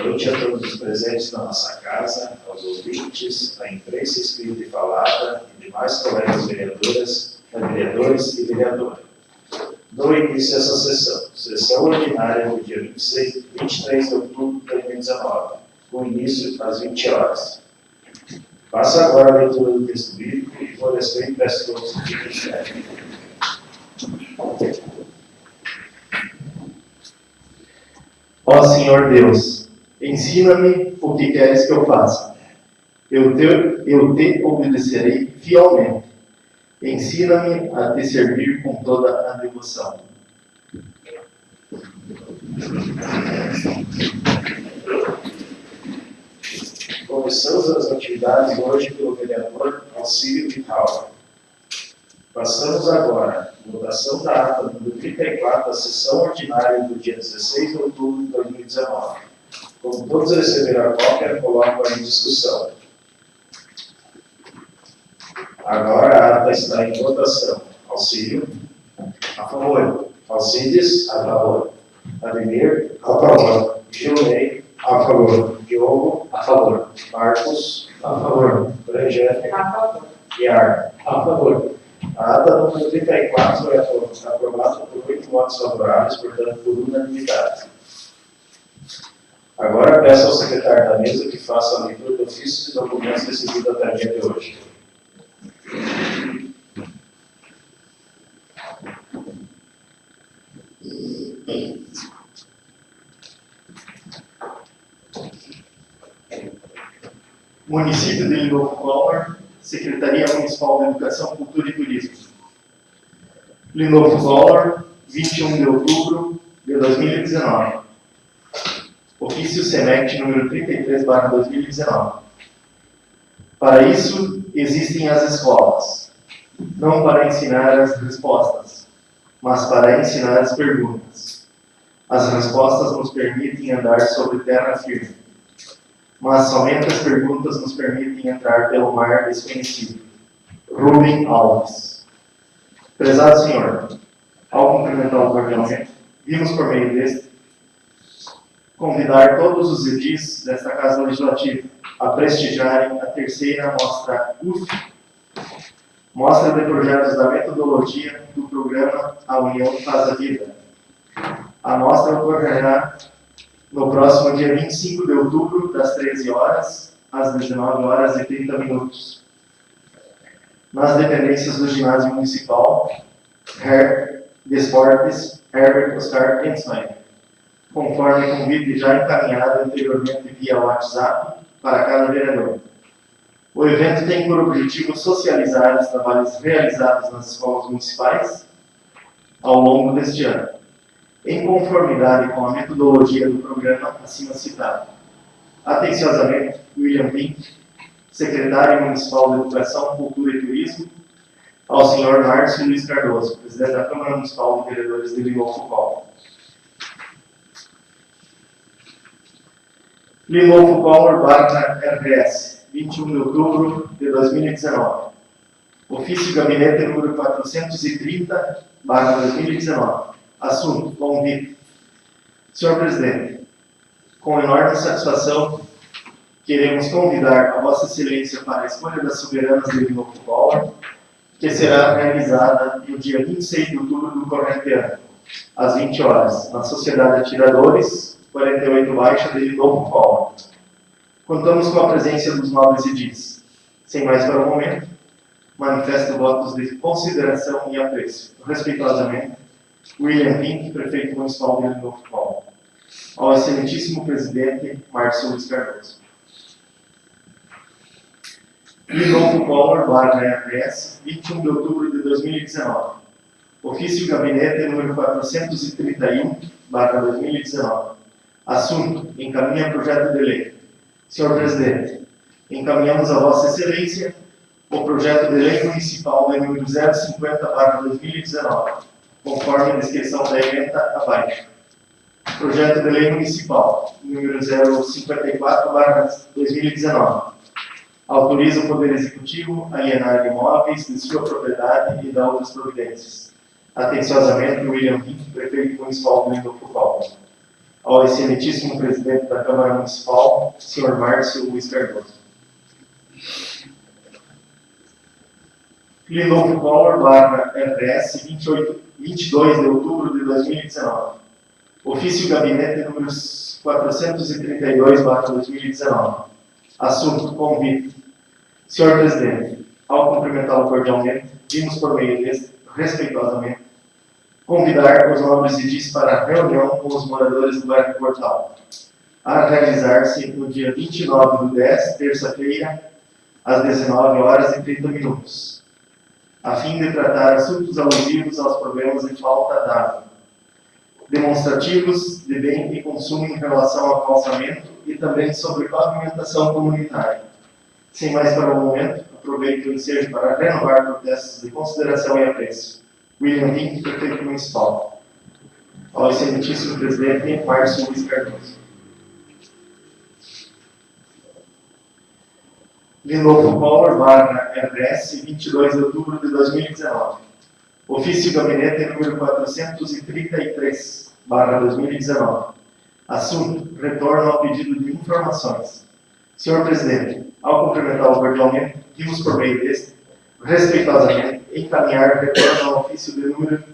noite a todos os presentes na nossa casa, aos ouvintes, à imprensa escrita e falada, e demais colegas vereadores e vereadoras. Dou início a essa sessão. Sessão ordinária do dia 23 de outubro de 2019, com início às 20 horas. Faço agora a leitura do texto bíblico e, por respeito, peço todos que fiquem quietos. Ó Senhor Deus, ensina-me o que queres que eu faça. Eu te obedecerei fielmente. Ensina-me a te servir com toda a devoção. Começamos as atividades hoje pelo vereador Auxílio Vital. Passamos agora à votação da ata número 34 da sessão ordinária do dia 16 de outubro de 2019. Como todos receberam a cópia, coloco em discussão. Agora a ata está em votação. Auxílio. A favor. Alcides. A favor. Ademir. A favor. Gilney. A favor. Diogo. A favor. Marcos. A favor. Brangete. A favor. Iar. A favor. A ata número 34 foi aprovada por 8 votos favoráveis, portanto, por unanimidade. Agora peço ao secretário da mesa que faça a leitura do ofício de documentos recebidos até o dia de hoje. Município de Lindolfo, Collor, Secretaria Municipal de Educação, Cultura e Turismo. Lindolfo, Collor, 21 de outubro de 2019. Ofício SEMEC número 33/2019. Para isso, existem as escolas, não para ensinar as respostas, mas para ensinar as perguntas. As respostas nos permitem andar sobre terra firme, mas somente as perguntas nos permitem entrar pelo mar desconhecido. Rubem Alves. Prezado Senhor, ao cumprimentá-lo cordialmente, vimos por meio deste convidar todos os edis desta Casa Legislativa a prestigiarem a terceira mostra UF, Mostra de Projetos da Metodologia do Programa A União Faz a Vida. A mostra ocorrerá no próximo dia 25 de outubro, das 13 horas às 19 horas e 30 minutos, nas dependências do Ginásio Municipal de Esportes Herbert Oscar Ensmeyer, conforme convite já encaminhado anteriormente via WhatsApp para cada vereador. O evento tem por objetivo socializar os trabalhos realizados nas escolas municipais ao longo deste ano, em conformidade com a metodologia do programa acima citado. Atenciosamente, William Pink, Secretário Municipal de Educação, Cultura e Turismo, ao Sr. Márcio Luiz Cardoso, Presidente da Câmara Municipal de Vereadores de Lindolfo, Collor. Lindolfo, Collor, /RS, 21 de outubro de 2019. Ofício Gabinete número 430/2019. Assunto: convite. Senhor Presidente, com enorme satisfação, queremos convidar a Vossa Excelência para a escolha das soberanas de Lindolfo, Collor, que será realizada no dia 26 de outubro do corrente ano, às 20 horas, na Sociedade Atiradores, 48 Baixa de Lindolfo, Collor. Contamos com a presença dos nobres edis. Sem mais para o momento, manifesto votos de consideração e apreço. Respeitosamente, William Pink, Prefeito Municipal de Lindolfo, Collor. Ao excelentíssimo Presidente Márcio Luiz Cardoso. Lindolfo, Collor, /RS, 21 de outubro de 2019. Ofício Gabinete número 431/2019. Assunto: encaminha projeto de lei. Senhor Presidente, encaminhamos a Vossa Excelência o projeto de lei municipal de número 050/2019, conforme a descrição da ementa abaixo. Projeto de lei municipal número 054/2019. Autoriza o Poder Executivo a alienar imóveis de sua propriedade e dar outras providências. Atenciosamente, William Pink, Prefeito Municipal de Lindolfo, Collor. ao excelentíssimo presidente da Câmara Municipal, senhor Márcio Luiz Cardoso. Lindolfo Collor, RS, 22 de outubro de 2019. Ofício Gabinete número 432/2019. Assunto: convite. Senhor presidente, ao cumprimentá-lo cordialmente, vimos por meio deste, respeitosamente, convidar os nobres edis para a reunião com os moradores do bairro Portal, a realizar-se no dia 29/10, terça-feira, às 19h30, a fim de tratar assuntos alusivos aos problemas de falta d'água, demonstrativos de bem e consumo em relação ao calçamento e também sobre pavimentação comunitária. Sem mais para o momento, aproveito o ensejo para renovar protestos de consideração e apreço. William Vink, prefeito municipal. Ao excelentíssimo presidente Márcio Luiz Cardoso. Lindolfo Collor, RS, 22 de outubro de 2019. Ofício Gabinete número 433/2019. Assunto: retorno ao pedido de informações. Senhor presidente, ao cumprimentá-lo cordialmente, vimos por meio deste, respeitosamente, encaminhar retorno ao ofício de número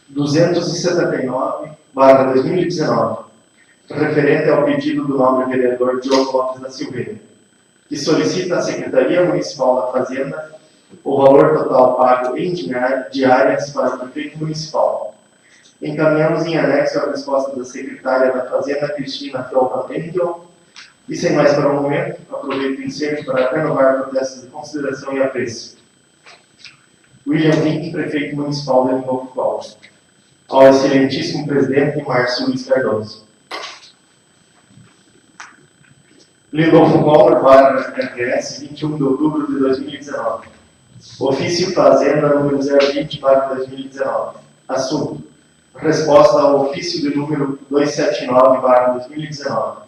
279/2019, referente ao pedido do nobre vereador Diogo Lopes da Silveira, que solicita à Secretaria Municipal da Fazenda o valor total pago em diárias para o prefeito municipal. Encaminhamos em anexo a resposta da secretária da Fazenda, Cristina Felpa-Pendel, e sem mais para o momento, aproveito o ensejo para renovar protestos de consideração e apreço. William Vink, prefeito municipal de Lindolfo Collor. Ao excelentíssimo presidente Márcio Luiz Cardoso. Lindolfo Collor, RS, 21 de outubro de 2019. Ofício Fazenda número 020/2019. Assunto: resposta ao ofício de número 279/2019.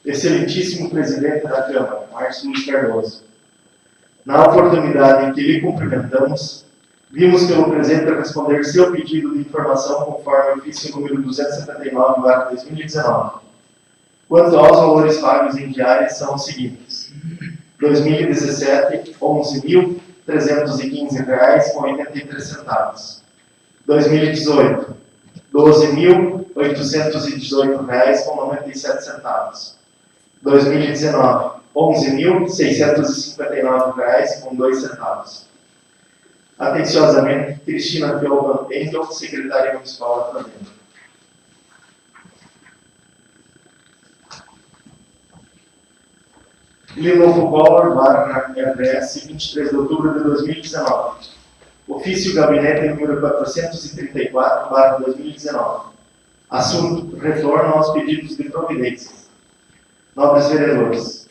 Excelentíssimo presidente da Câmara, Márcio Luiz Cardoso. Na oportunidade em que lhe cumprimentamos, vimos pelo presente responder seu pedido de informação conforme o ofício número 279/2019. Quanto aos valores pagos em diárias, são os seguintes: 2017, R$ 11.315,83. 2018, R$ 12.818,97. 2019, R$ 11.659,02. Atenciosamente, Cristina Felpa-Pendel, secretária municipal da Fazenda. Lindolfo Collor, RS, 23 de outubro de 2019. Ofício Gabinete número 434/2019. Assunto: retorno aos pedidos de providências. Nobres vereadores,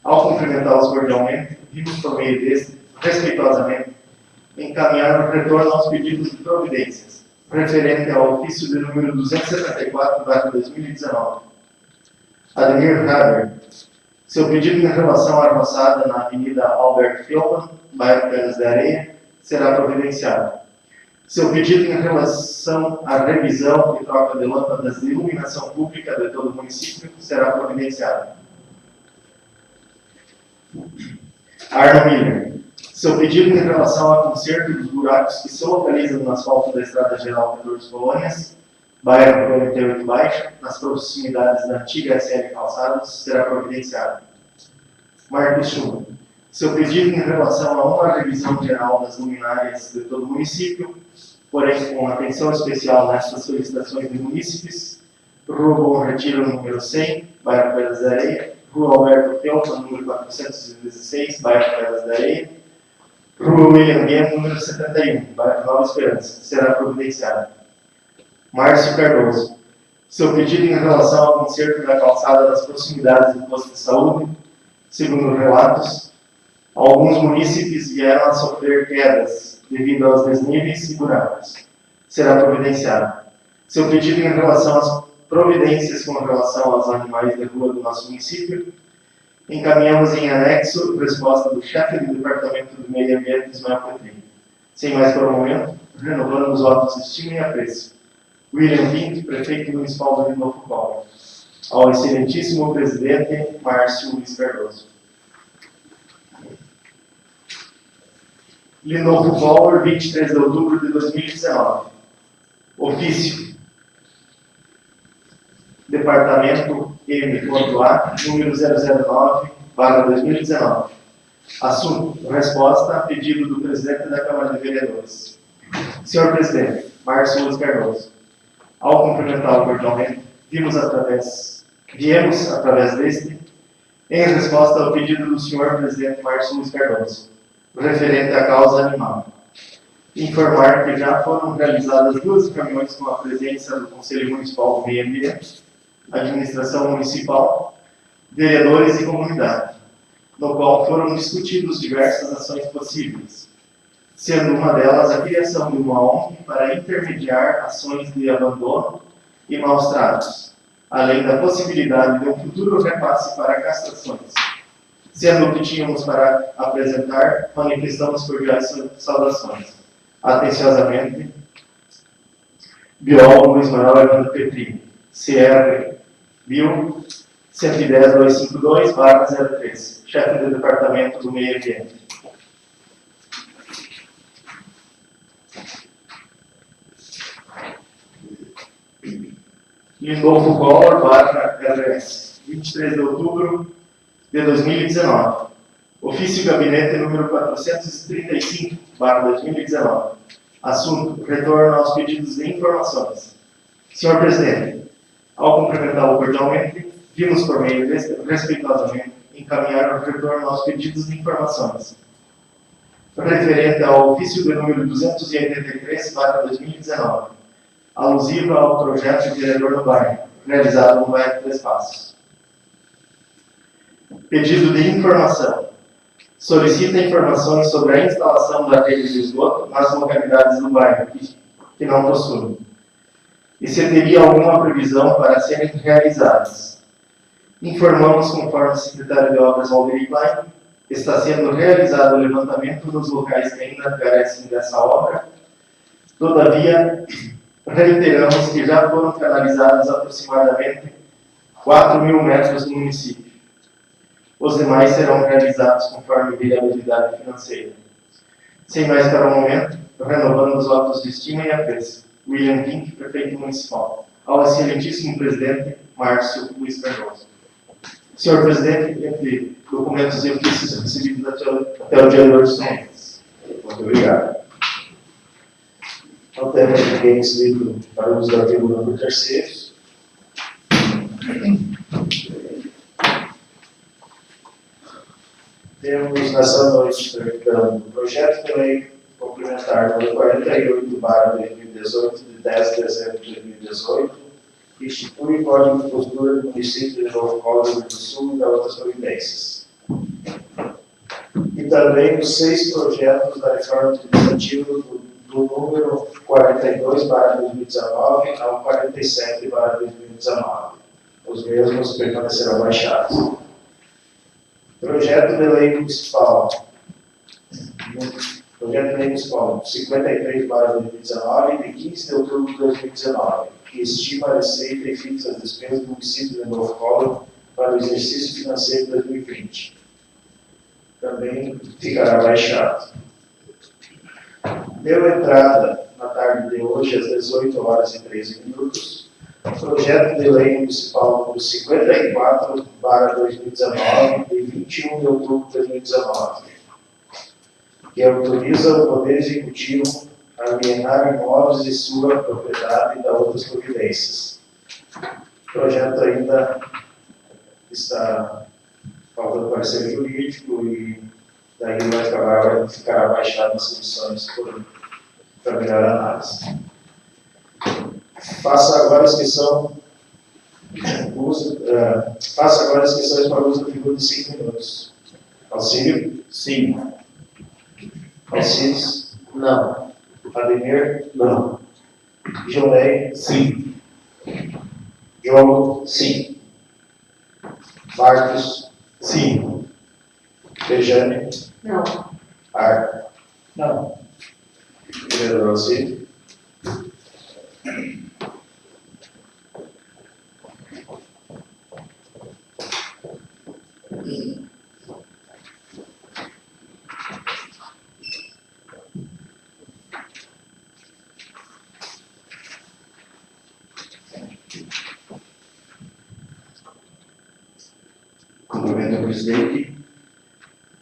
ao cumprimentá-los cordialmente, vimos por meio deste, respeitosamente, encaminhar o retorno aos pedidos de providências, referente ao ofício de número 274/2019. Ademir Haber, seu pedido em relação à roçada na Avenida Albert Felpan, bairro Pedras da Areia, será providenciado. Seu pedido em relação à revisão e troca de lâmpadas de iluminação pública de todo o município será providenciado. Arno Miller, seu pedido em relação ao conserto dos buracos que se localizam no asfalto da Estrada Geral 14 Colônias, bairro 48 Baixo, nas proximidades da antiga SL Calçados, será providenciado. Marcos Schumann, seu pedido em relação a uma revisão geral das luminárias de todo o município, porém com atenção especial nestas solicitações de munícipes: Rua Bom Retiro, número 100, bairro Pedras da Areia; Rua Alberto Felpa, número 416, bairro Pedras da Areia; Rua William Guia, número 71, bairro Nova Esperança, será providenciado. Márcio Cardoso, seu pedido em relação ao conserto da calçada das proximidades do posto de saúde: segundo relatos, alguns munícipes vieram a sofrer quedas devido aos desníveis e buracos. Será providenciado. Seu pedido em relação às providências com relação aos animais de rua do nosso município: encaminhamos em anexo resposta do chefe do Departamento do Meio Ambiente, Ismael Petrinho. Sem mais por um momento, renovando os votos de estima e apreço. William Vink, prefeito municipal de Lindolfo Collor. ao excelentíssimo presidente Márcio Luiz Cardoso. Lindolfo Collor, 23 de outubro de 2019. Ofício. Departamento M.A, número 009/2019. Assunto: resposta a pedido do presidente da Câmara de Vereadores. Senhor presidente, Márcio Luiz Cardoso, ao cumprimentá-lo cordialmente, viemos através deste, em resposta ao pedido do senhor presidente Márcio Luiz Cardoso, referente à causa animal, informar que já foram realizadas 2 reuniões com a presença do Conselho Municipal do Meio Ambiente, Administração Municipal, Vereadores e Comunidade, no qual foram discutidas diversas ações possíveis, sendo uma delas a criação de uma ONG para intermediar ações de abandono e maus tratos, além da possibilidade de um futuro repasse para castrações. Sendo o que tínhamos para apresentar, manifestamos cordiais saudações. Atenciosamente, biólogo Luiz Manuel Evandro Petrini, CR Bio 110.252/03, chefe do Departamento do Meio Ambiente. Lindolfo Collor, RS, 23 de outubro de 2019. Ofício Gabinete número 435/2019. Assunto: retorno aos pedidos de informações. Senhor presidente, ao cumprimentá-lo cordialmente, vimos por meio deste, respeitosamente, encaminhar o retorno aos pedidos de informações. Referente ao ofício de número 283/2019, alusiva ao projeto de vereador no bairro, realizado no bairro Três Passos. Pedido de informação. Solicita informações sobre a instalação da rede de esgoto nas localidades do bairro que não possuem, e se teria alguma previsão para serem realizadas. Informamos, conforme o secretário de Obras Valdir Klein, está sendo realizado o levantamento dos locais que ainda carecem dessa obra. Todavia, reiteramos que já foram canalizados aproximadamente 4.000 metros no município. Os demais serão realizados conforme viabilidade financeira. Sem mais para o momento, renovando os votos de estima e apreço. William Pink, prefeito municipal. Ao excelentíssimo presidente Márcio Luiz Cardoso. Senhor presidente, entre documentos e ofícios recebidos até o dia de hoje são esses. Muito obrigado. Não temos ninguém inscrito para o uso da tribuna por terceiros. Temos nessa noite tramitando o projeto de lei complementar número 48/2018, de 10 de dezembro de 2018, que institui o Código de Postura do município de Lindolfo, Collor do Sul e da outras providências. E também os 6 projetos da reforma administrativa do número 42/2019 ao 47/2019. Os mesmos permanecerão baixados. Projeto de lei municipal. Projeto de lei municipal 53/2019, de 15 de outubro de 2019, que estima a receita e fixa as despesas do município de Lindolfo Collor para o exercício financeiro de 2020. Também ficará baixado. Deu entrada na tarde de hoje, às 18h13, projeto de lei municipal número 54/2019, de 21 de outubro de 2019, que autoriza o Poder Executivo a alienar imóveis de sua propriedade e da outras providências. O projeto ainda está faltando parecer jurídico e daí vai ficar abaixado nas comissões para melhor análise. Faça agora as inscrições para o uso da tribuna de 5 minutos. Auxílio? Sim. Alcides? Não. Ademir? Não. Jonei? Sim. João? Sim. Marcos? Sim. Bejane? Não. Ar? Não. Vereador Alcide? presidente.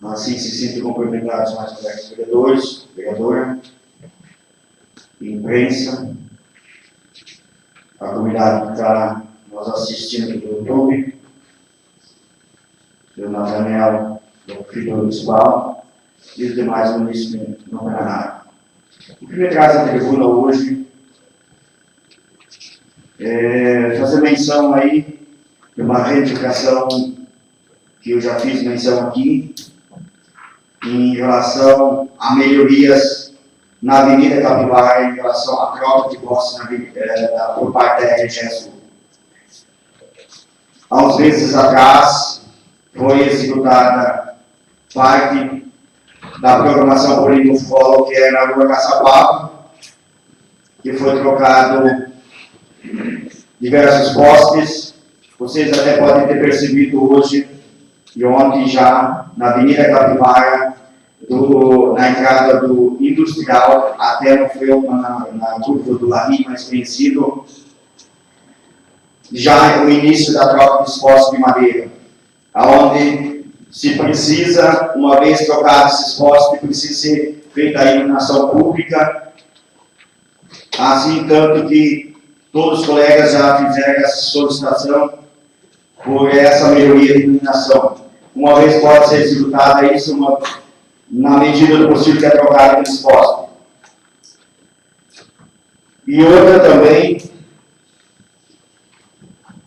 Assim se sentem cumprimentados mais colegas vereadores, vereadora, imprensa, a comunidade que está nos assistindo do YouTube, do Nathaniel, do Filho Municipal e os demais municípios no Ordinária. O que me traz à tribuna hoje é fazer menção aí de uma retificação que eu já fiz menção aqui, em relação a melhorias na Avenida Capivara, em relação à troca de postes por parte da RGE Sul. Há uns meses atrás, foi executada parte da programação por Lindolfo Collor, que é na rua Caçapava, que foi trocado diversos postes. Vocês até podem ter percebido hoje e ontem já, na Avenida Capivara, na entrada do Industrial, até no freio, na curva do Larry, mais conhecido, já o início da troca dos postes de madeira, onde se precisa, uma vez trocados esses postes, precisa ser feita a iluminação pública, assim tanto que todos os colegas já fizeram essa solicitação por essa melhoria de iluminação. Uma vez pode ser executada isso, na medida do possível que é trocado aqueles postes. E outra também,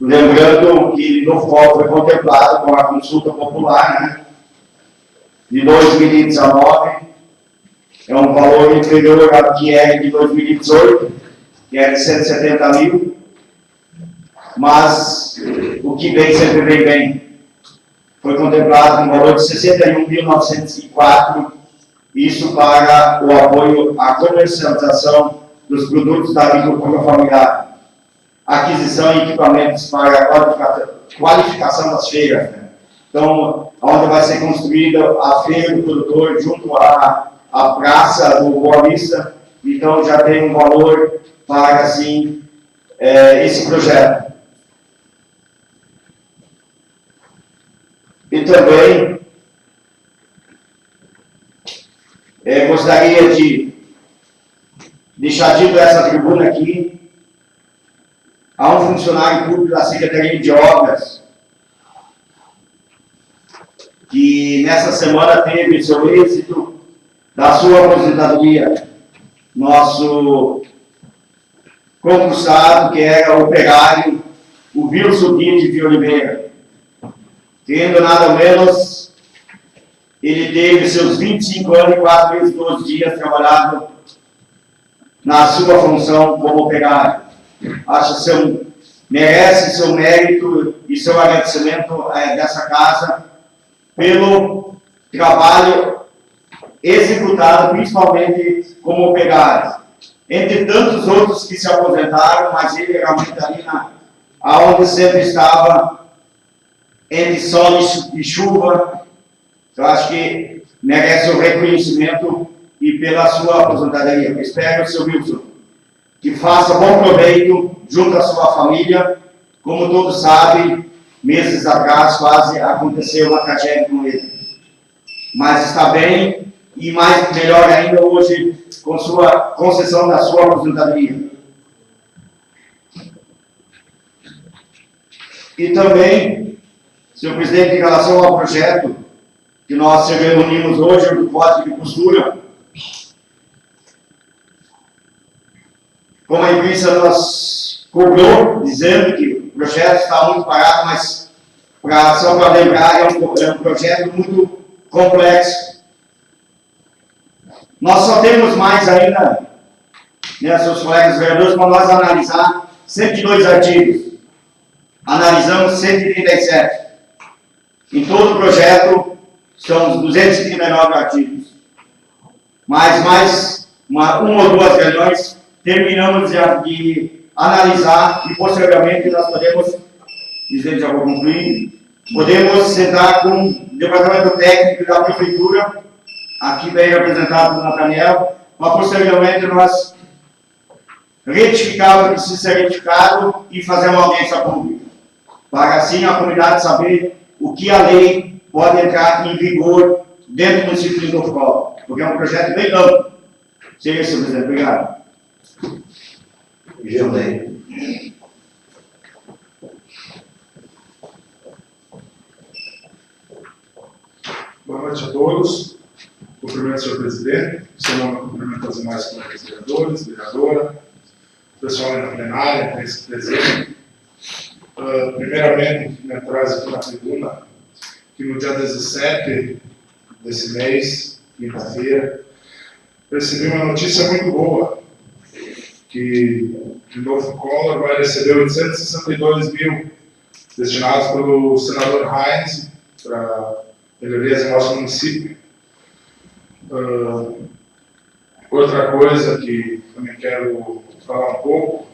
lembrando que no FOL foi contemplado com a consulta popular, né, de 2019, é um valor inferior ao que era de 2018, que era de 170 mil, mas o que vem sempre vem bem. Foi contemplado um valor de 61.904, isso para o apoio à comercialização dos produtos da agricultura familiar, aquisição e equipamentos para a qualificação das feiras, né? Então, onde vai ser construída a feira do produtor junto à praça do Boa Vista, então já tem um valor para, assim, esse projeto. E também gostaria de deixar dito essa tribuna aqui, há um funcionário público da Secretaria de Obras que nessa semana teve seu êxito da sua aposentadoria, nosso concursado, que era operário, o Wilson de Oliveira. Tendo nada menos, ele teve seus 25 anos e 4 meses e 12 dias trabalhado na sua função como operário. Acho que merece seu mérito e seu agradecimento dessa casa pelo trabalho executado, principalmente como operário. Entre tantos outros que se aposentaram, mas ele realmente ali aonde sempre estava, entre sol e chuva. Eu acho que merece o reconhecimento e pela sua aposentadoria. Eu espero, seu Wilson, que faça bom proveito junto à sua família. Como todos sabem, meses atrás quase aconteceu uma tragédia com ele. Mas está bem e melhor ainda hoje com sua concessão da sua aposentadoria. E também, senhor presidente, em relação ao projeto que nós reunimos hoje, do Código de Costura, como a imprensa nos cobrou, dizendo que o projeto está muito parado, mas, só para lembrar, é um projeto muito complexo. Nós só temos mais ainda, né, seus colegas vereadores, para nós analisar 102 artigos. Analisamos 137. Em todo o projeto, são 239 artigos. Mais uma ou duas reuniões, terminamos de analisar e, posteriormente, nós podemos, presidente, já vou concluir, podemos sentar com o departamento técnico da prefeitura, aqui bem representado por Nathaniel, mas, posteriormente, nós retificar o que precisa ser retificado e fazer uma audiência pública, para assim a comunidade saber o que a lei pode entrar em vigor dentro do município de Lindolfo Collor, porque é um projeto bem amplo. Seja isso, presidente. Obrigado. Gilney. Boa noite a todos. Cumprimento, senhor presidente. Seu nome cumprimento aos demais colegas vereadores, vereadora, pessoal na plenária, presente. Primeiramente, me traz aqui na tribuna que no dia 17 desse mês, quinta-feira, recebi uma notícia muito boa, que o novo Collor vai receber 862 mil destinados pelo senador Heinz para melhorias em nosso município. Outra coisa que também quero falar um pouco,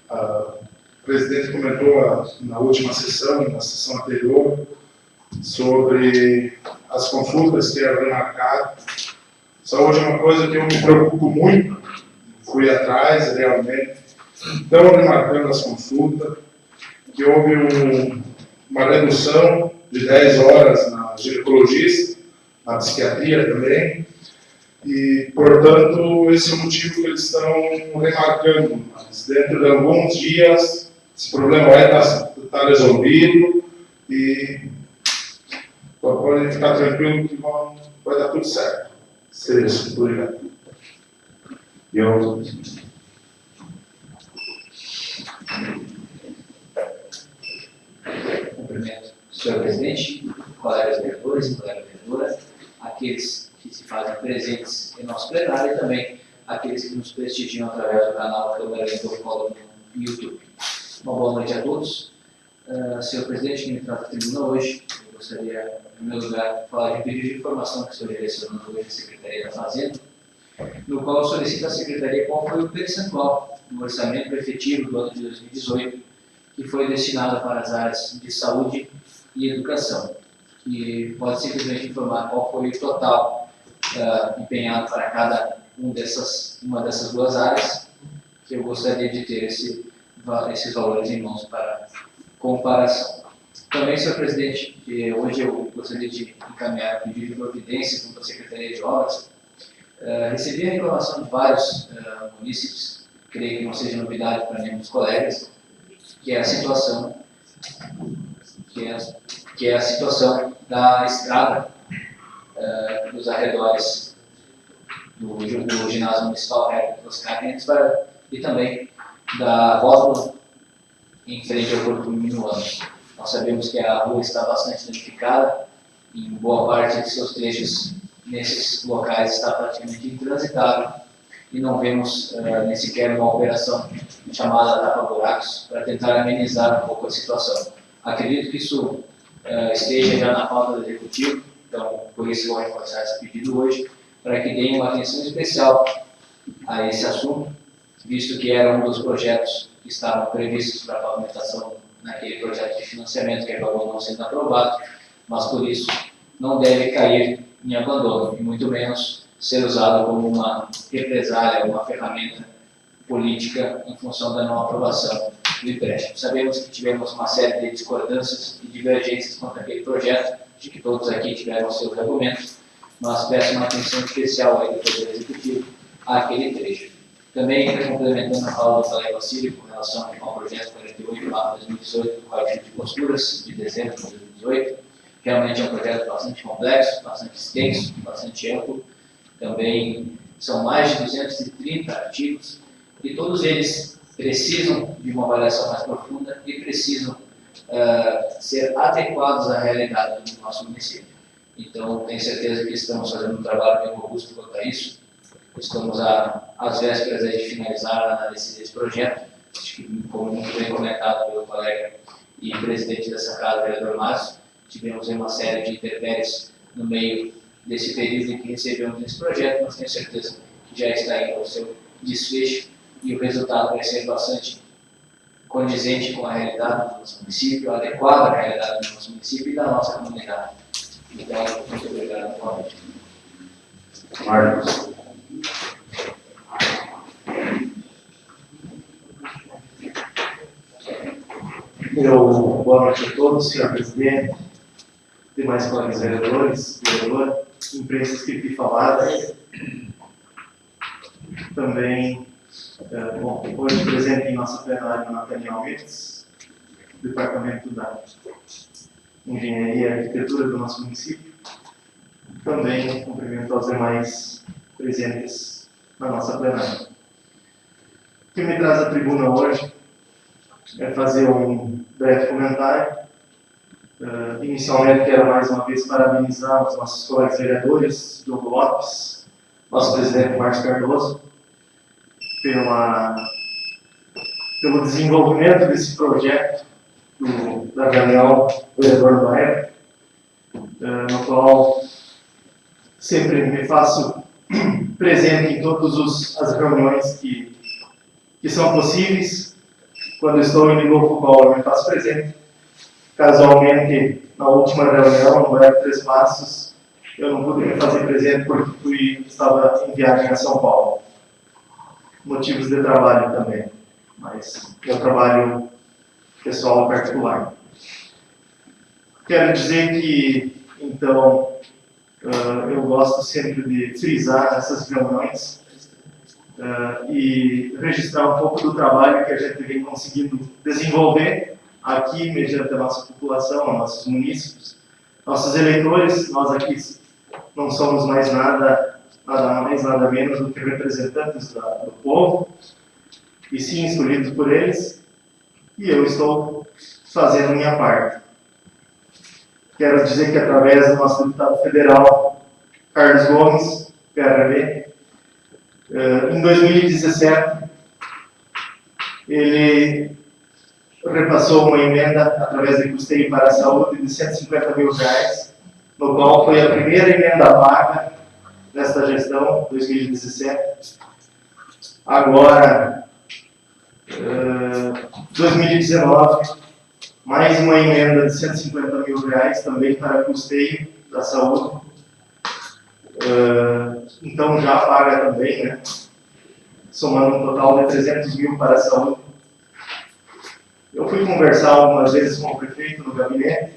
o presidente comentou na última sessão, na sessão anterior, sobre as consultas que eram remarcadas. Saúde é uma coisa que eu me preocupo muito, fui atrás realmente, estão remarcando as consultas, que houve uma redução de 10 horas na ginecologista, na psiquiatria também, e, portanto, esse é o motivo que eles estão remarcando. Mas dentro de alguns dias, esse problema vai estar resolvido e podem ficar tranquilo que vai dar tudo certo. Seria isso. Obrigado. Eu. Cumprimento o senhor presidente, colegas vereadores, colega vereadora, aqueles que se fazem presentes em nosso plenário e também aqueles que nos prestigiam através do canal Câmara do Collor no YouTube. Uma boa noite a todos. Senhor presidente, que me trata a tribuna hoje, eu gostaria, em primeiro lugar, de falar de um pedido de informação que o senhor direcionou hoje à Secretaria da Fazenda, no qual solicita à Secretaria qual foi o percentual do orçamento efetivo do ano de 2018 que foi destinado para as áreas de saúde e educação. E pode simplesmente informar qual foi o total empenhado para cada uma dessas duas áreas, que eu gostaria de ter esses valores em mãos para comparação. Também, senhor presidente, hoje eu gostaria de encaminhar um pedido de providência junto à Secretaria de Obras. Recebi a reclamação de vários munícipes, creio que não seja novidade para nenhum dos colegas, que é a situação da estrada dos arredores do ginásio municipal Oscar Mendes e também da rótula em frente ao Porto Minuano. Nós sabemos que a rua está bastante danificada, em boa parte de seus trechos nesses locais está praticamente intransitável e não vemos nem sequer uma operação chamada tapa-buracos para tentar amenizar um pouco a situação. Acredito que isso esteja já na pauta do Executivo, então por isso vou reforçar esse pedido hoje, para que deem uma atenção especial a esse assunto, visto que era um dos projetos que estavam previstos para a pavimentação naquele projeto de financiamento que acabou não sendo aprovado, mas por isso não deve cair em abandono, e muito menos ser usado como uma represália, uma ferramenta política em função da não aprovação do empréstimo. Sabemos que tivemos uma série de discordâncias e divergências quanto àquele projeto, de que todos aqui tiveram seus argumentos, mas peço uma atenção especial aí do Poder Executivo àquele trecho. Também, complementando a fala do colega Cílio com relação ao projeto 48/2018 do Código de Posturas, de dezembro de 2018, realmente é um projeto bastante complexo, bastante extenso, bastante amplo. Também são mais de 230 artigos e todos eles precisam de uma avaliação mais profunda e precisam ser adequados à realidade do nosso município. Então, tenho certeza que estamos fazendo um trabalho bem robusto quanto a isso. Estamos às vésperas de finalizar a análise desse projeto, como muito bem comentado pelo colega e presidente dessa casa, vereador Márcio. Tivemos uma série de intempéries no meio desse período em que recebemos esse projeto, mas tenho certeza que já está indo ao seu desfecho e o resultado vai ser bastante condizente com a realidade do nosso município, adequado à realidade do nosso município e da nossa comunidade. Então, muito obrigado novamente. Marcos. Boa noite a todos, senhor presidente, demais colegas vereadores, vereadora, imprensa escrita e falada. Também, hoje presente em nossa plenária, Nathaniel Mendes, Departamento da Engenharia e Arquitetura do nosso município. Também cumprimento aos demais presentes na nossa plenária. O que me traz à tribuna hoje é fazer um breve comentário. Inicialmente, quero mais uma vez parabenizar os nossos colegas vereadores, Diogo Lopes, nosso presidente Marcos Cardoso, pelo desenvolvimento desse projeto da Daniel, vereador da época, no qual sempre me faço presente em todas as reuniões que são possíveis. Quando estou em Lindolfo, Collor, me faço presente. Casualmente, na última reunião, no Web 3 Passos, eu não pude me fazer presente porque estava em viagem a São Paulo. Motivos de trabalho também, mas meu trabalho pessoal particular. Quero dizer que, então, eu gosto sempre de frisar nessas reuniões e registrar um pouco do trabalho que a gente vem conseguindo desenvolver aqui, mediante a nossa população, nossos munícipes, nossos eleitores. Nós aqui não somos mais nada mais, nada menos do que representantes do povo, e sim escolhidos por eles, e eu estou fazendo minha parte. Quero dizer que, através do nosso deputado federal, Carlos Gomes, PRB, em 2017, ele repassou uma emenda através de custeio para a saúde de R$150 mil, no qual foi a primeira emenda paga nesta gestão, 2017. Agora, 2019, mais uma emenda de R$150 mil também para custeio da saúde. Então já paga também, né? Somando um total de 300 mil para a saúde. Eu fui conversar algumas vezes com o prefeito no gabinete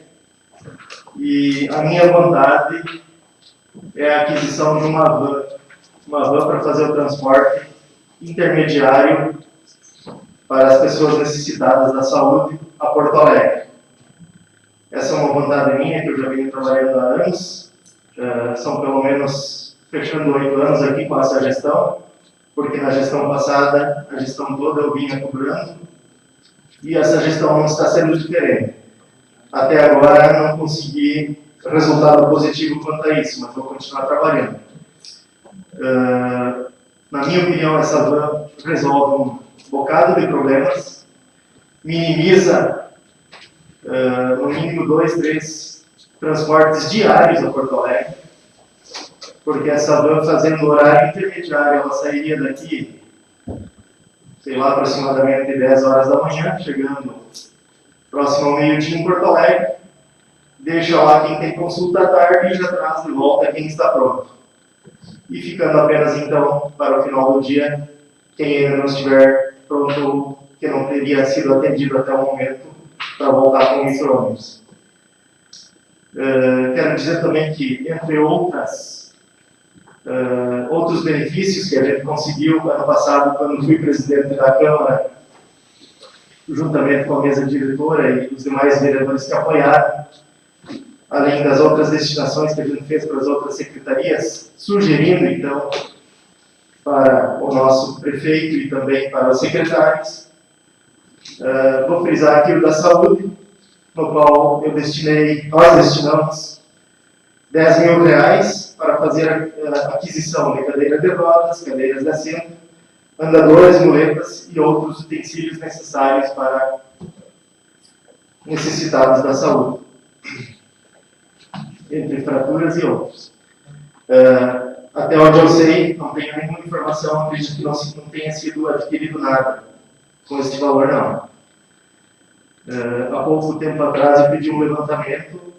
e a minha vontade é a aquisição de uma van para fazer o transporte intermediário para as pessoas necessitadas da saúde a Porto Alegre. Essa é uma vontade minha, que eu já venho trabalhando há anos. São pelo menos fechando 8 anos aqui com essa gestão, porque na gestão passada, a gestão toda eu vinha cobrando, e essa gestão não está sendo diferente. Até agora não consegui resultado positivo quanto a isso, mas vou continuar trabalhando. Na minha opinião, essa van resolve um bocado de problemas, minimiza no mínimo 2, 3 transportes diários a Porto Alegre, porque essa van, fazendo horário intermediário, ela sairia daqui, sei lá, aproximadamente 10 horas da manhã, chegando próximo ao meio-dia em Porto Alegre, deixa lá quem tem consulta à tarde e já traz de volta quem está pronto. E ficando apenas, então, para o final do dia, quem ainda não estiver pronto, que não teria sido atendido até o momento, para voltar com o micro-ônibus. Quero dizer também que, entre outros benefícios que a gente conseguiu ano passado, quando fui presidente da Câmara, juntamente com a mesa diretora e os demais vereadores que apoiaram, além das outras destinações que a gente fez para as outras secretarias, sugerindo, então, para o nosso prefeito e também para os secretários. Vou frisar aqui o da saúde, no qual nós destinamos R$10 mil para fazer a aquisição de cadeira de rodas, cadeiras de assento, andadores, muletas e outros utensílios necessários para necessitados da saúde, entre fraturas e outros. Até onde eu sei, não tenho nenhuma informação, acredito que não tenha sido adquirido nada com esse valor, não. Há pouco tempo atrás eu pedi um levantamento,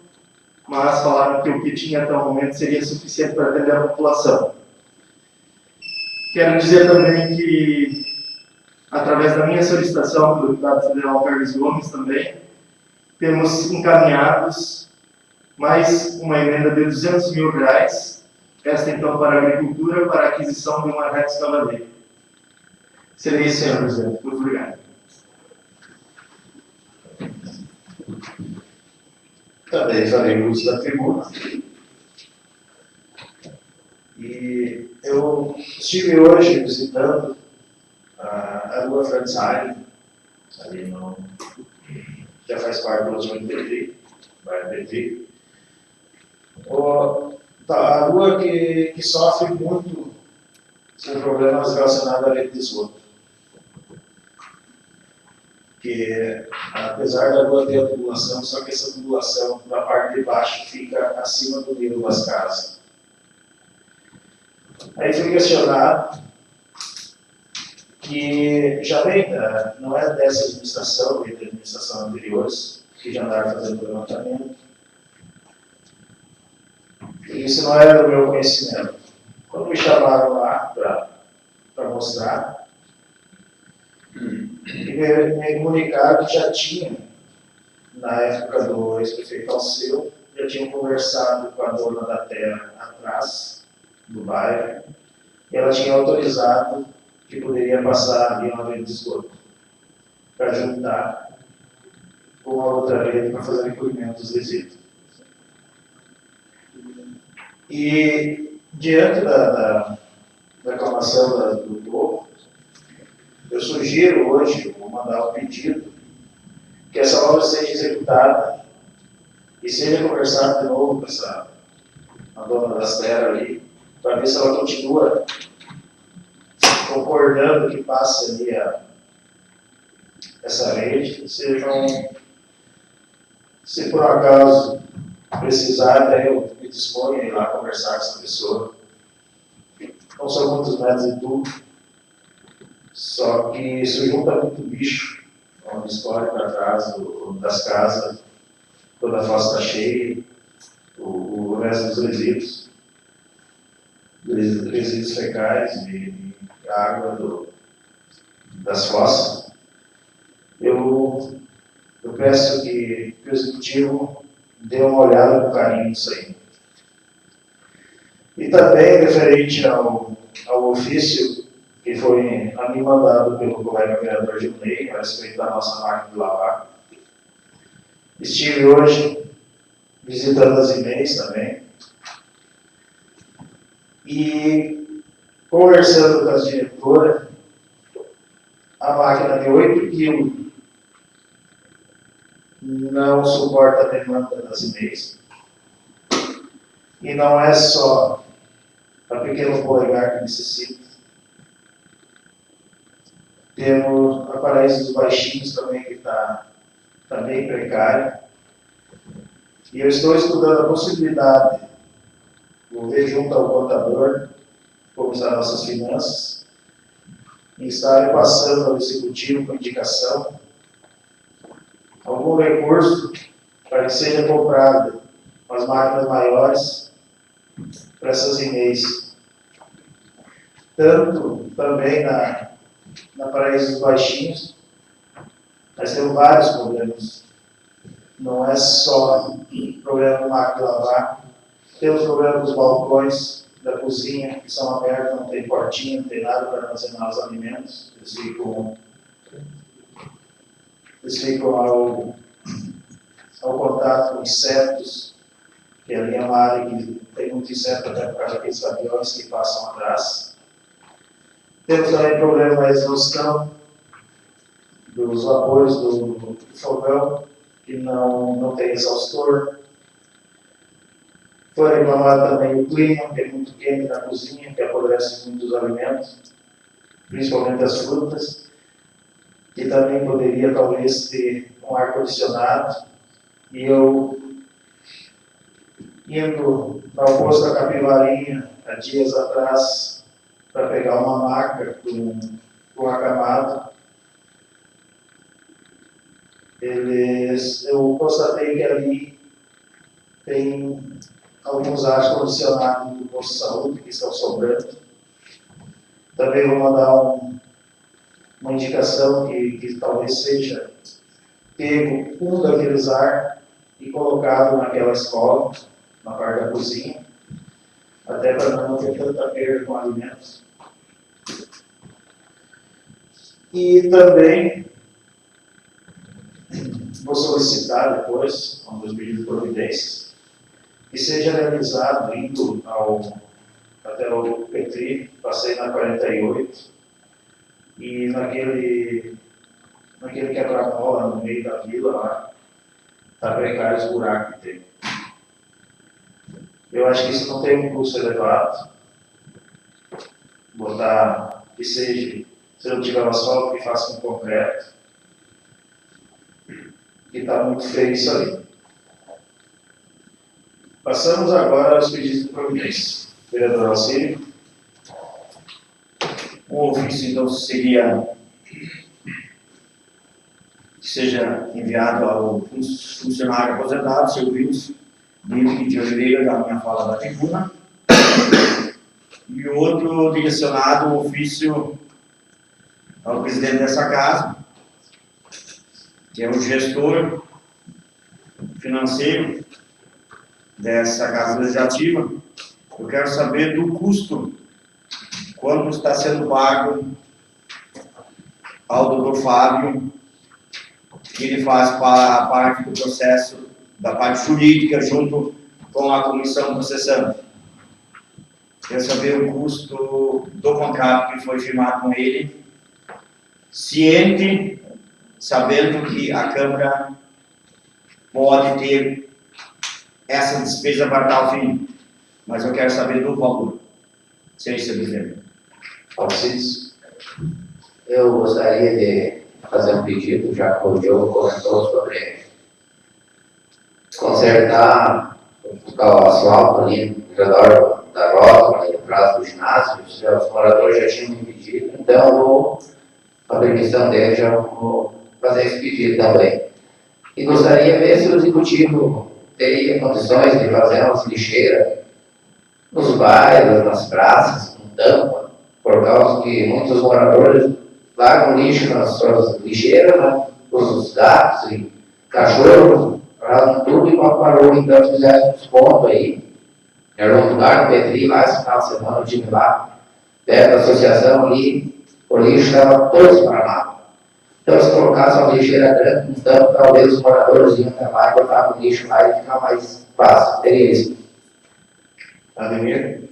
mas falaram que o que tinha até o momento seria suficiente para atender a população. Quero dizer também que, através da minha solicitação do deputado federal Carlos Gomes também, temos encaminhados mais uma emenda de R$200 mil, esta então para a agricultura, para a aquisição de uma reta escavadeira. Seria isso, senhor presidente. Muito obrigado. Também farei uso da tribuna. E eu estive hoje visitando a rua Franz Heine, ali no, já faz parte do último PT, bairro PT. A rua que sofre muito com problemas relacionados à rede de esgoto. Que, apesar da rua ter a tubulação, só que essa tubulação da parte de baixo fica acima do nível das casas. Aí fui questionado que já vem, não é dessa administração, vem da administração anteriores, que já andaram fazendo o levantamento. E isso não era do meu conhecimento. Quando me chamaram lá para mostrar, me comunicaram que já tinha, na época do ex-prefeito Alceu, já tinham conversado com a dona da terra atrás do bairro, e ela tinha autorizado que poderia passar ali uma rede de esgoto, para juntar com a outra rede para fazer recolhimento dos resíduos. E, diante da reclamação do povo, eu sugiro hoje, vou mandar um pedido, que essa obra seja executada e seja conversado de novo com a dona das terras ali, para ver se ela continua concordando que passe ali essa rede. Se por acaso precisar, daí eu me disponho a ir lá conversar com essa pessoa. Não são muitos metros de tubo, só que isso junta muito bicho, onde escorre para trás das casas, quando a fossa está cheia, o resto dos resíduos fecais e a água das fossas. Eu peço que o Executivo dê uma olhada com carinho nisso aí. E também referente ao ofício que foi a mim mandado pelo colega vereador Gilney, a respeito da nossa máquina de lavar. Estive hoje visitando as e-mails também e conversando com as diretoras, a máquina de 8 kg não suporta a demanda das e-mails. E não é só a pequeno polegar que necessita. Temos a Paraíso dos Baixinhos também, que está bem precária. E eu estou estudando a possibilidade, vou ver junto ao contador, como estão as nossas finanças, e estar passando ao Executivo com indicação algum recurso para que seja comprado as máquinas maiores para essas e-mails. Tanto também na Paraíso dos Baixinhos, nós temos vários problemas. Não é só problema do máquina de lavar, temos problema dos balcões da cozinha, que são abertos, não tem portinha, não tem nada para armazenar os alimentos, eles ficam ao contato com insetos, que ali é uma área que tem muito inseto, até por causa daqueles caminhões que passam atrás. Temos também problema na exaustão dos vapores do fogão, que não tem exaustor. Foi reclamado também o clima, que é muito quente na cozinha, que apodrece muito os alimentos, principalmente as frutas, que também poderia talvez ter um ar-condicionado. E eu, indo ao posto da Capivarinha, há dias atrás, para pegar uma maca com acamado, eu constatei que ali tem alguns ar-condicionados do posto de saúde que estão sobrando. Também vou mandar uma indicação que talvez seja pego um daqueles ar e colocado naquela escola, na parte da cozinha, até para não ter tanta perda com alimentos. E também vou solicitar depois, um dos pedidos de providências, que seja realizado indo até o Petri, passei na 48, e naquele quebra-mola no meio da vila lá, está precário os buracos que tem. Eu acho que isso não tem um custo elevado. Botar que seja, se não tiver asfalto, que faça com concreto. Que está muito feio isso ali. Passamos agora aos pedidos de providência. Vereador Auxílio. O ofício, então, seria que seja enviado ao funcionário aposentado, seu Wilson de Oliveira, da minha fala da tribuna, e outro direcionado, o ofício ao presidente dessa casa, que é o gestor financeiro dessa casa legislativa. Eu quero saber do custo, quanto está sendo pago ao doutor Fábio, que ele faz a parte do processo, da parte jurídica, junto com a comissão processante. Quero saber o custo do contrato que foi firmado com ele, ciente, sabendo que a Câmara pode ter essa despesa para tal fim, mas eu quero saber do valor. Senhor presidente. Alcides. Eu gostaria de fazer um pedido, já que o Diogo comentou sobre consertar o asfalto ali no redor da rota, ali atrás do ginásio. Os moradores já tinham me pedido, então com a permissão dele, já vou fazer esse pedido também. E gostaria de ver se o executivo teria condições de fazer umas lixeiras nos bairros, nas praças, com tampa, por causa que muitos moradores largam lixo nas suas lixeiras, né? Os gatos e cachorros, largam tudo e parou. Então, se fizesse um desconto aí, era um lugar no Petri, lá esse final de semana eu estive lá, perto da associação ali, o lixo estava todo esparramado. Então, se colocasse uma lixeira grande, então, talvez os moradores iam até lá e botavam o lixo lá e ficar mais fácil. Teria isso. Ademir.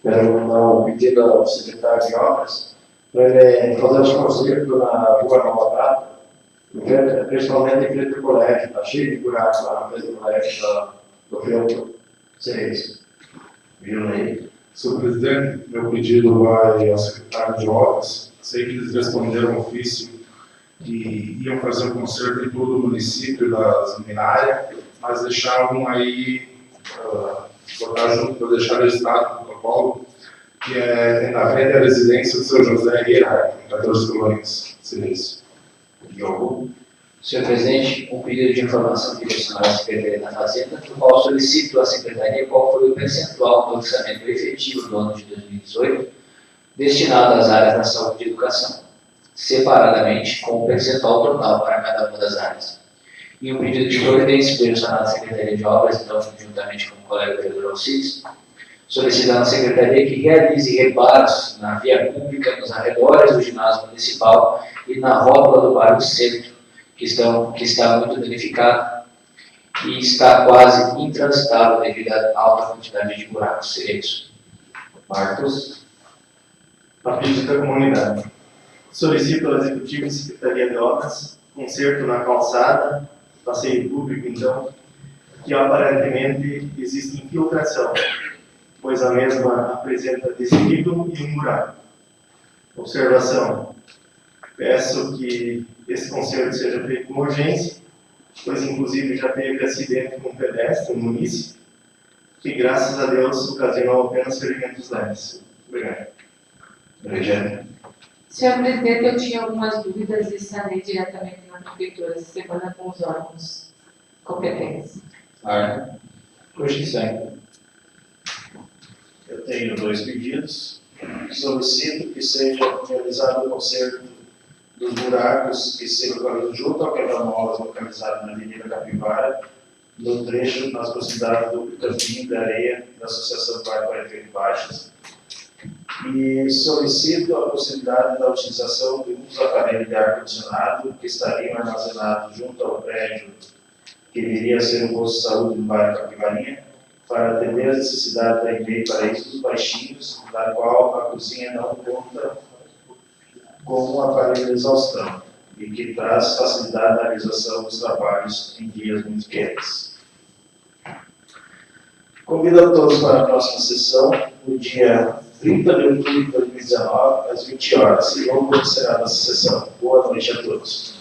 Quero mandar um pedido ao secretário de obras para ele fazer os concertos na rua Nova Prata, principalmente em frente ao colégio. Está cheio de buracos lá na frente do colégio do Feltro. Seria isso. Viu aí? Senhor presidente, meu pedido vai ao secretário de obras. Sei que eles responderam ao ofício que iam fazer um concerto em todo o município das luminárias, mas deixavam aí, botar junto para deixar registrado no protocolo, que é na frente da residência do seu José Guerra, em 14 colônias. Seria isso. Diogo. Senhor presidente, um pedido de informação direcionado à Secretaria da Fazenda, no qual solicito à Secretaria qual foi o percentual do orçamento efetivo do ano de 2018 destinado às áreas da saúde e educação, separadamente com o percentual total para cada uma das áreas. E um pedido de providência direcionado à Secretaria de Obras, então, juntamente com o colega vereador Alcides, solicitando à Secretaria que realize reparos na via pública nos arredores do ginásio municipal e na rótula do bairro Centro, que está muito danificado e está quase intransitável devido à alta quantidade de buracos. Seria isso. Marcos. A pedido da comunidade. Solicito ao Executivo e Secretaria de Obras conserto na calçada, passeio público, então, que aparentemente existe infiltração, pois a mesma apresenta desnível e um buraco. Observação. Peço que esse conserto seja feito com urgência, pois inclusive já teve acidente com um pedestre no município, que graças a Deus ocasionou apenas ferimentos leves. Obrigado. Regiane. Senhor presidente, eu tinha algumas dúvidas e sanei diretamente na prefeitura, essa semana com os órgãos competentes. Arno. Constituição. Eu tenho dois pedidos. Solicito que seja realizado o conserto dos buracos que se localizam junto ao quebra-molas localizado na Avenida Capivara no trecho nas proximidades do Campinho da Areia da Associação do Bairro 48 Baixas. E solicito a possibilidade da utilização de um dos aparelhos de ar-condicionado que estariam armazenados junto ao prédio que viria a ser um posto de saúde no bairro Capivarinha, para atender as necessidades da EMEI Paraíso dos Baixinhos, da qual a cozinha não conta com um aparelho de exaustão e que traz facilidade na realização dos trabalhos em dias muito quentes. Convido a todos para a próxima sessão, no dia 30 de outubro de 2019, às 20 horas. E vamos será nossa sessão. Boa noite a todos.